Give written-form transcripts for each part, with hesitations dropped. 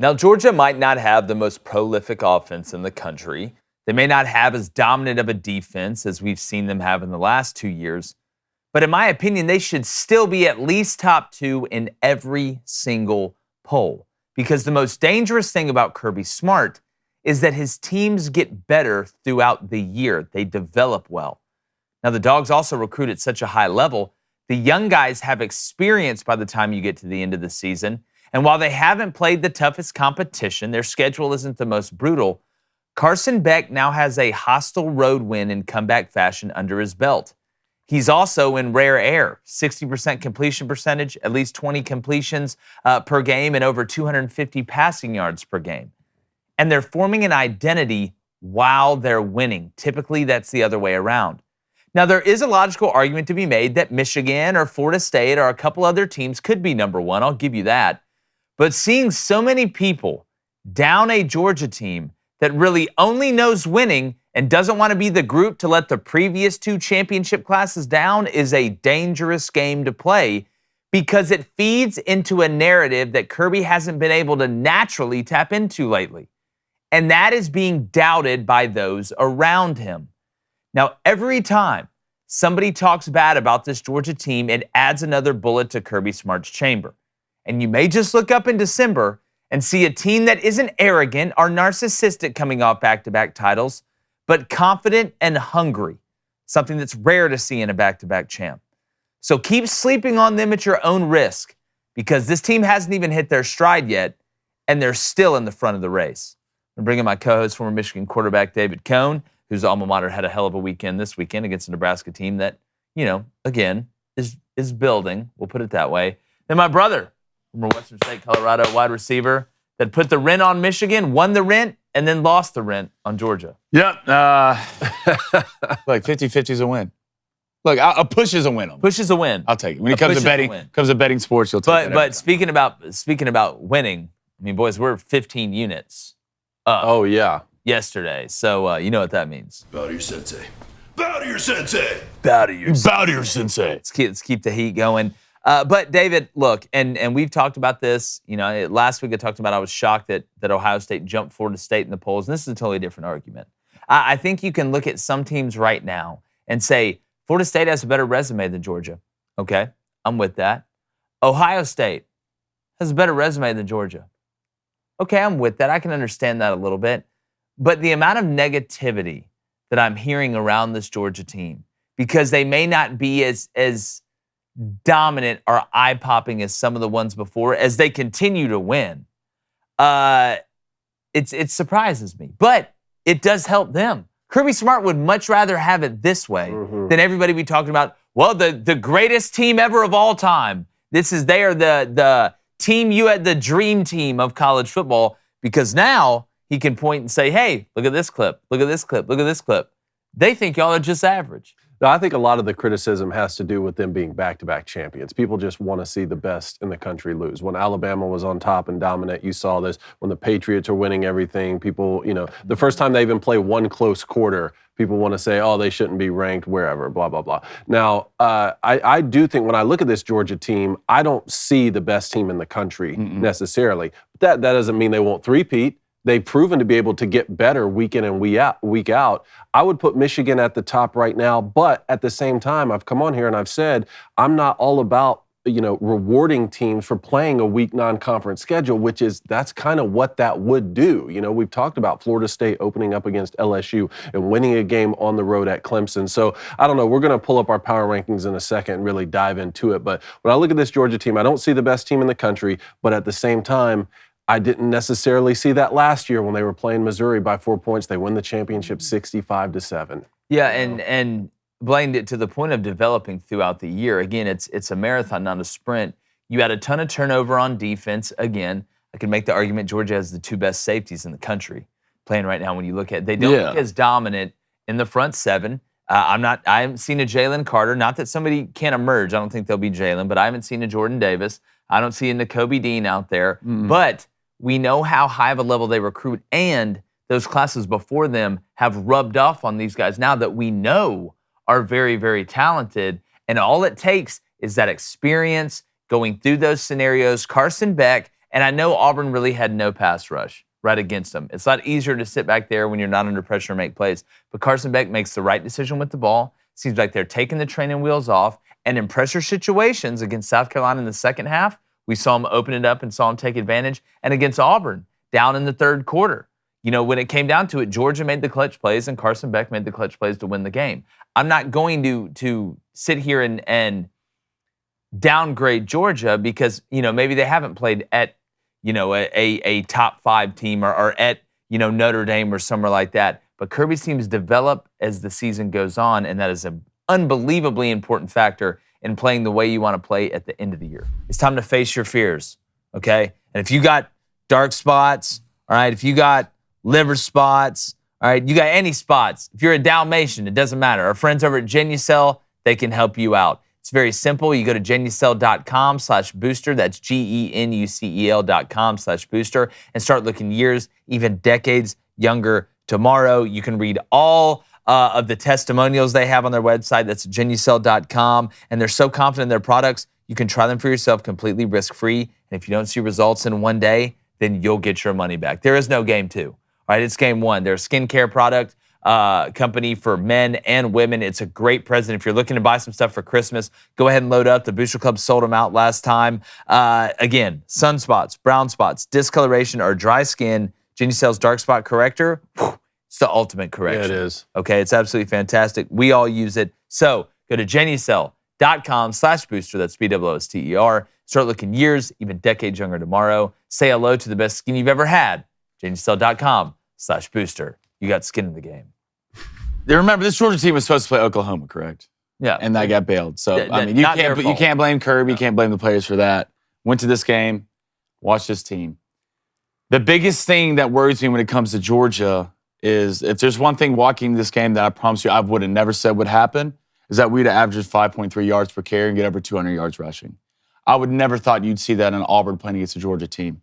Now, Georgia might not have the most prolific offense in the country. They may not have as dominant of a defense as we've seen them have in the last 2 years. But in my opinion, they should still be at least top 2 in every single poll. Because the most dangerous thing about Kirby Smart is that his teams get better throughout the year. They develop well. Now, the Dogs also recruit at such a high level. The young guys have experience by the time you get to the end of the season. And while they haven't played the toughest competition, their schedule isn't the most brutal, Carson Beck now has a hostile road win in comeback fashion under his belt. He's also in rare air, 60% completion percentage, at least 20 completions per game, and over 250 passing yards per game. And they're forming an identity while they're winning. Typically, that's the other way around. Now, there is a logical argument to be made that Michigan or Florida State or a couple other teams could be number one. I'll give you that. But seeing so many people down a Georgia team that really only knows winning and doesn't want to be the group to let the previous 2 championship classes down is a dangerous game to play because it feeds into a narrative that Kirby hasn't been able to naturally tap into lately. And that is being doubted by those around him. Now, every time somebody talks bad about this Georgia team, it adds another bullet to Kirby Smart's chamber. And you may just look up in December and see a team that isn't arrogant or narcissistic coming off back-to-back titles, but confident and hungry, something that's rare to see in a back-to-back champ. So keep sleeping on them at your own risk because this team hasn't even hit their stride yet, and they're still in the front of the race. I'm bringing my co-host, former Michigan quarterback David Cohn, whose alma mater had a hell of a weekend this weekend against a Nebraska team that, again, is building. We'll put it that way. Then my brother, former Western State, Colorado wide receiver that put the rent on Michigan, won the rent, and then lost the rent on Georgia. Yep. Like 50-50 is a win. Look, a push is a win. Push is a win. I'll take it. When it comes to betting sports, you'll take it. But speaking about winning, I mean, boys, we're 15 units up. Oh, yeah. Yesterday. So you know what that means. Bow to your sensei. Bow to your sensei. Bow to your Bow to your sensei. Let's keep the heat going. But David, look, and we've talked about this. Last week I talked about I was shocked that Ohio State jumped Florida State in the polls. And this is a totally different argument. I think you can look at some teams right now and say Florida State has a better resume than Georgia. Okay, I'm with that. Ohio State has a better resume than Georgia. Okay, I'm with that. I can understand that a little bit. But the amount of negativity that I'm hearing around this Georgia team, because they may not be as dominant or eye-popping as some of the ones before, as they continue to win, it surprises me. But it does help them. Kirby Smart would much rather have it this way than everybody be talking about, well, the greatest team ever of all time. They are the team you had, the dream team of college football, because now he can point and say, hey, look at this clip, look at this clip, look at this clip. They think y'all are just average. No, I think a lot of the criticism has to do with them being back-to-back champions. People just want to see the best in the country lose. When Alabama was on top and dominant, you saw this. When the Patriots are winning everything, people, the first time they even play one close quarter, people want to say, oh, they shouldn't be ranked wherever, blah, blah, blah. Now, I do think when I look at this Georgia team, I don't see the best team in the country necessarily. But that doesn't mean they won't three-peat. They've proven to be able to get better week in and week out. I would put Michigan at the top right now, but at the same time, I've come on here and I've said I'm not all about rewarding teams for playing a weak non-conference schedule, that's kind of what that would do. We've talked about Florida State opening up against LSU and winning a game on the road at Clemson. So I don't know. We're going to pull up our power rankings in a second and really dive into it. But when I look at this Georgia team, I don't see the best team in the country, but at the same time, I didn't necessarily see that last year when they were playing Missouri by 4 points. They win the championship 65-7. Yeah, and Blaine, to the point of developing throughout the year, again, it's a marathon, not a sprint. You had a ton of turnover on defense. Again, I can make the argument Georgia has the 2 best safeties in the country playing right now. When you look at, they don't look as dominant in the front 7. I haven't seen a Jalen Carter. Not that somebody can't emerge. I don't think they'll be Jalen, but I haven't seen a Jordan Davis. I don't see a Nakobe Dean out there. But we know how high of a level they recruit, and those classes before them have rubbed off on these guys now that we know are very, very talented. And all it takes is that experience going through those scenarios. Carson Beck And I know Auburn really had no pass rush right against them. It's a lot easier to sit back there when you're not under pressure and make plays. But Carson Beck makes the right decision with the ball. Seems like they're taking the training wheels off. And in pressure situations against South Carolina in the second half, we saw him open it up and saw him take advantage. And against Auburn, down in the third quarter, when it came down to it, Georgia made the clutch plays and Carson Beck made the clutch plays to win the game. I'm not going to sit here and downgrade Georgia because, maybe they haven't played at, a top 5 team or at, Notre Dame or somewhere like that. But Kirby's teams develop as the season goes on, and that is an unbelievably important factor in playing the way you want to play at the end of the year. It's time to face your fears, okay? And if you got dark spots, all right, if you got liver spots, all right, you got any spots, if you're a Dalmatian, it doesn't matter. Our friends over at Genucel, they can help you out. It's very simple. You go to genucel.com/booster. That's GENUCEL.com/booster and start looking years, even decades younger tomorrow. You can read all of the testimonials they have on their website. That's genucel.com. And they're so confident in their products, you can try them for yourself completely risk-free. And if you don't see results in one day, then you'll get your money back. There is no game 2. All right, it's game 1. They're a skincare product company for men and women. It's a great present. If you're looking to buy some stuff for Christmas, go ahead and load up. The Booster Club sold them out last time. Again, sunspots, brown spots, discoloration, or dry skin, Genucel's Dark Spot Corrector, it's the ultimate correction. Yeah, it is. Okay, it's absolutely fantastic. We all use it. So go to genucel.com/booster. That's BOOSTER. Start looking years, even decades younger tomorrow. Say hello to the best skin you've ever had. genucel.com/booster. You got skin in the game. Remember, this Georgia team was supposed to play Oklahoma, correct? Yeah. And that got bailed. So, Yeah, I mean, not their you fault. can't blame Kirby. You can't blame the players for that. Went to this game, watched this team. The biggest thing that worries me when it comes to Georgia is if there's one thing walking this game that I promise you I would have never said would happen, is that we'd have averaged 5.3 yards per carry and get over 200 yards rushing. I would never thought you'd see that in Auburn playing against a Georgia team.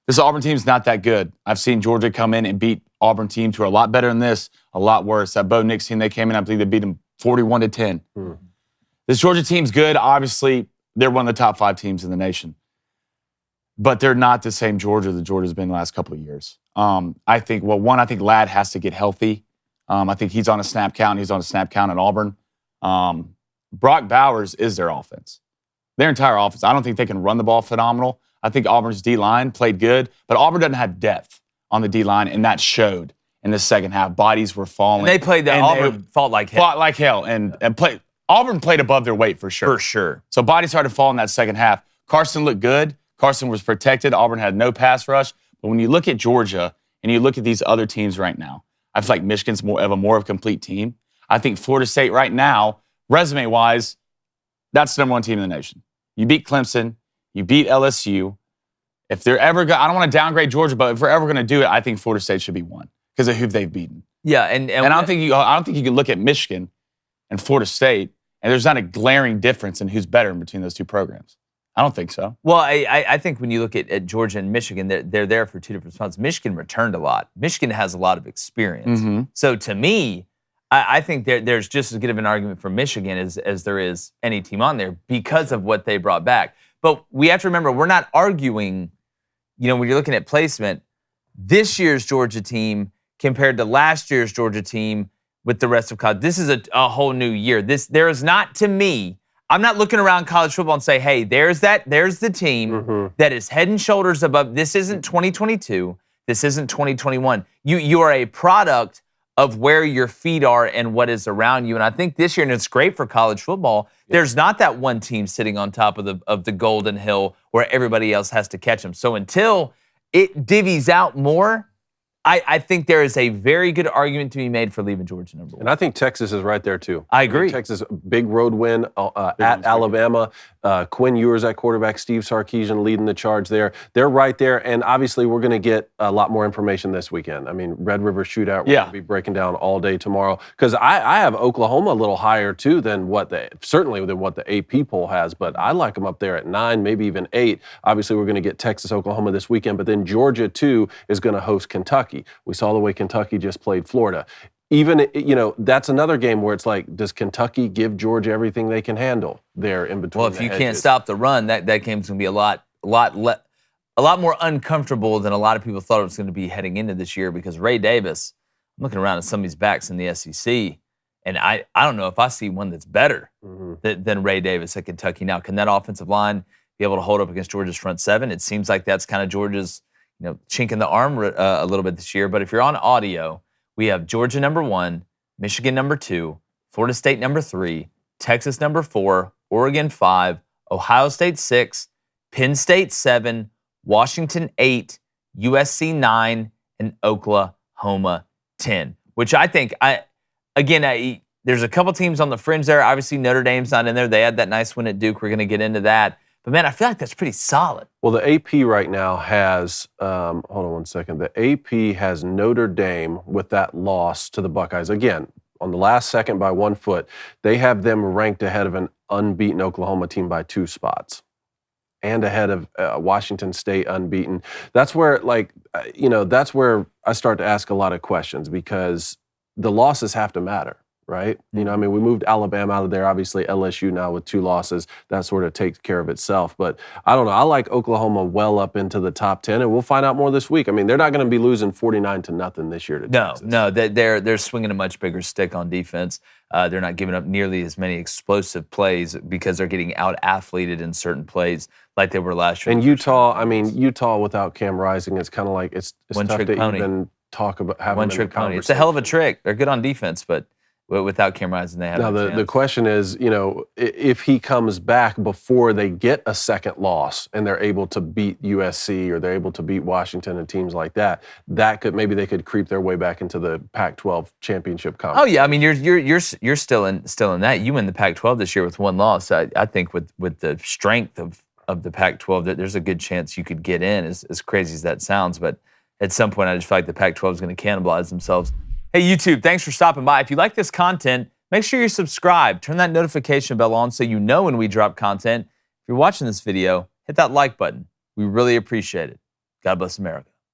This Auburn team's not that good. I've seen Georgia come in and beat Auburn teams who are a lot better than this, a lot worse. That Bo Nix team, they came in, I believe they beat them 41-10. This Georgia team's good. Obviously, they're one of the top 5 teams in the nation. But they're not the same Georgia that Georgia's been the last couple of years. I think Ladd has to get healthy. I think he's on a snap count. He's on a snap count at Auburn. Brock Bowers is their offense. Their entire offense. I don't think they can run the ball phenomenal. I think Auburn's D-line played good, but Auburn doesn't have depth on the D-line, and that showed in the second half. Bodies were falling. And they played that. Auburn fought like hell. Fought like hell. Auburn played above their weight for sure. For sure. So bodies started to fall in that second half. Carson looked good. Carson was protected. Auburn had no pass rush. But when you look at Georgia and you look at these other teams right now, I feel like Michigan's more of a complete team. I think Florida State right now, resume-wise, that's the number 1 team in the nation. You beat Clemson. You beat LSU. If they're ever I don't want to downgrade Georgia, but if we're ever going to do it, I think Florida State should be 1 because of who they've beaten. Yeah, and I don't think you can look at Michigan and Florida State and there's not a glaring difference in who's better between those 2 programs. I don't think so. Well, I think when you look at Georgia and Michigan, they're there for 2 different spots. Michigan returned a lot. Michigan has a lot of experience. Mm-hmm. So to me, I think there's just as good of an argument for Michigan as there is any team on there because of what they brought back. But we have to remember, we're not arguing, when you're looking at placement, this year's Georgia team compared to last year's Georgia team with the rest of college. This is a whole new year. There is not, to me, I'm not looking around college football and say, hey, there's the team that is head and shoulders above. This isn't 2022. This isn't 2021. You are a product of where your feet are and what is around you. And I think this year, and it's great for college football, there's not that one team sitting on top of the golden hill where everybody else has to catch them. So until it divvies out more, I think there is a very good argument to be made for leaving Georgia number 1. And I think Texas is right there, too. I agree. Texas, big road win at Alabama. Quinn Ewers at quarterback, Steve Sarkisian leading the charge there. They're right there, and obviously we're going to get a lot more information this weekend. I mean, Red River Shootout, we're going to be breaking down all day tomorrow. Because I have Oklahoma a little higher, too, than what the AP poll has, but I like them up there at 9, maybe even 8. Obviously, we're going to get Texas, Oklahoma this weekend, but then Georgia, too, is going to host Kentucky. We saw the way Kentucky just played Florida. Even, that's another game where it's like, does Kentucky give Georgia everything they can handle there in between? Well, if you can't stop the run, that game's going to be a lot a lot more uncomfortable than a lot of people thought it was going to be heading into this year because Ray Davis, I'm looking around at some of these backs in the SEC, and I don't know if I see one that's better than Ray Davis at Kentucky. Now, can that offensive line be able to hold up against Georgia's front seven? It seems like that's kind of Georgia's, chink in the arm a little bit this year. But if you're on audio, we have Georgia number 1, Michigan number 2, Florida State number 3, Texas number 4, Oregon 5, Ohio State 6, Penn State 7, Washington 8, USC 9, and Oklahoma 10. Which I think, there's a couple teams on the fringe there. Obviously, Notre Dame's not in there. They had that nice win at Duke. We're going to get into that. But, man, I feel like that's pretty solid. Well, the AP right now has, hold on one second. The AP has Notre Dame with that loss to the Buckeyes. Again, on the last second by 1 foot, they have them ranked ahead of an unbeaten Oklahoma team by 2 spots. And ahead of Washington State unbeaten. That's where, that's where I start to ask a lot of questions because the losses have to matter, right? We moved Alabama out of there. Obviously, LSU now with 2 losses, that sort of takes care of itself. But I don't know. I like Oklahoma well up into the top 10, and we'll find out more this week. They're not going to be losing 49-0 this year to Texas. No, they're swinging a much bigger stick on defense. They're not giving up nearly as many explosive plays because they're getting out-athleted in certain plays like they were last year. And Utah without Cam Rising, it's kind of like it's tough to pony. even talk about having one-trick pony. It's a hell of a trick. They're good on defense, but without Cam Rising, they have now no the question is, if he comes back before they get a second loss and they're able to beat USC or they're able to beat Washington and teams like that, maybe they could creep their way back into the Pac-12 championship conference. Oh yeah, you're still in that. You win the Pac-12 this year with 1 loss. I think with the strength of the Pac-12, that there's a good chance you could get in. As crazy as that sounds, but at some point, I just feel like the Pac-12 is going to cannibalize themselves. Hey, YouTube, thanks for stopping by. If you like this content, make sure you subscribe. Turn that notification bell on so you know when we drop content. If you're watching this video, hit that like button. We really appreciate it. God bless America.